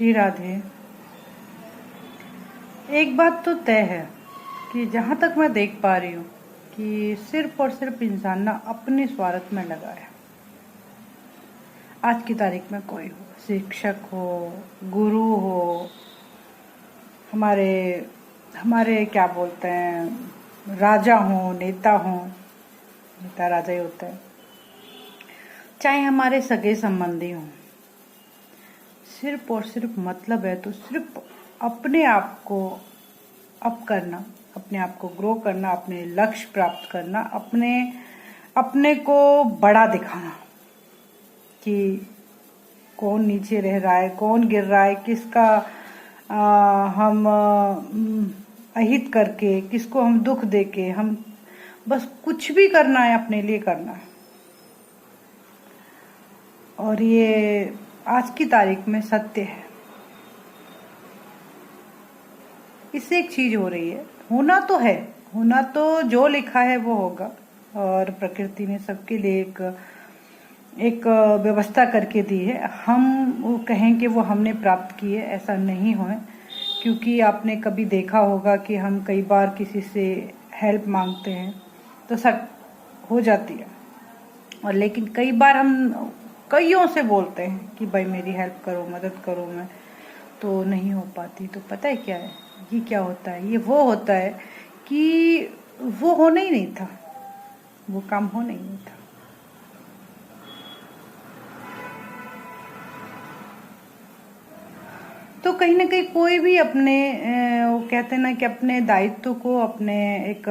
श्री राधे। एक बात तो तय है कि जहाँ तक मैं देख पा रही हूँ कि सिर्फ और सिर्फ इंसान ना अपने स्वार्थ में लगा है। आज की तारीख में कोई हो, शिक्षक हो, गुरु हो, हमारे हमारे क्या बोलते हैं, राजा हो, नेता हो, नेता राजा ही होता है, चाहे हमारे सगे संबंधी हों, सिर्फ और सिर्फ मतलब है तो सिर्फ अपने आप को अप करना, अपने आप को ग्रो करना, अपने लक्ष्य प्राप्त करना, अपने को बड़ा दिखाना कि कौन नीचे रह रहा है, कौन गिर रहा है, किसका हम अहित करके, किसको हम दुख देके, हम बस कुछ भी करना है अपने लिए करना है। और ये आज की तारीख में सत्य है। इससे एक चीज हो रही है, होना तो है, होना तो जो लिखा है वो होगा। और प्रकृति ने सबके लिए एक व्यवस्था करके दी है। हम वो कहें कि वो हमने प्राप्त की है, ऐसा नहीं हो, क्योंकि आपने कभी देखा होगा कि हम कई बार किसी से हेल्प मांगते हैं तो सब हो जाती है, और लेकिन कई बार हम कईयों से बोलते हैं कि भाई मेरी हेल्प करो, मदद करो, मैं तो नहीं हो पाती। तो पता है क्या है, ये क्या होता है, ये वो होता है कि वो होना ही नहीं था, वो काम होना ही नहीं था। तो कहीं ना कहीं कोई भी अपने वो कहते हैं ना कि अपने दायित्व को, अपने एक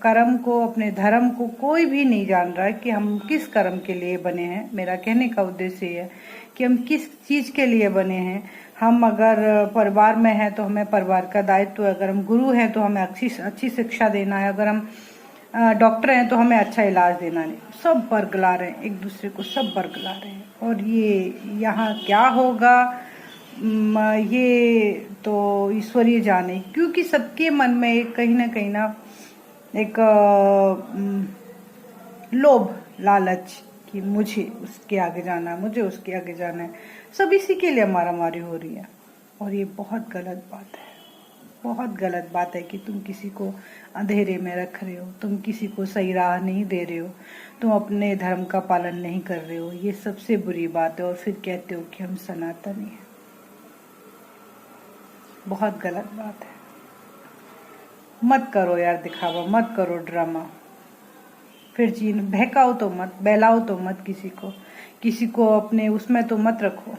कर्म को, अपने धर्म को कोई भी नहीं जान रहा है कि हम किस कर्म के लिए बने हैं। मेरा कहने का उद्देश्य ये है कि हम किस चीज के लिए बने हैं। हम अगर परिवार में हैं तो हमें परिवार का दायित्व है, अगर हम गुरु हैं तो हमें अच्छी शिक्षा देना है, अगर हम डॉक्टर हैं तो हमें अच्छा इलाज देना है। सब बरगला रहे हैं, एक दूसरे को सब बरगला रहे हैं। और ये यहाँ क्या होगा ये तो ईश्वरीय जाने, क्योंकि सबके मन में एक कहीं ना एक लोभ, लालच कि मुझे उसके आगे जाना है, मुझे उसके आगे जाना है। सब इसी के लिए मारामारी हो रही है। और ये बहुत गलत बात है, बहुत गलत बात है कि तुम किसी को अंधेरे में रख रहे हो, तुम किसी को सही राह नहीं दे रहे हो, तुम अपने धर्म का पालन नहीं कर रहे हो। ये सबसे बुरी बात है। और फिर कहते हो कि हम सनातनी हैं। बहुत गलत बात है। मत करो यार दिखावा, मत करो ड्रामा। फिर बहकाओ तो मत, बहलाओ तो मत, किसी को अपने उसमें तो मत रखो।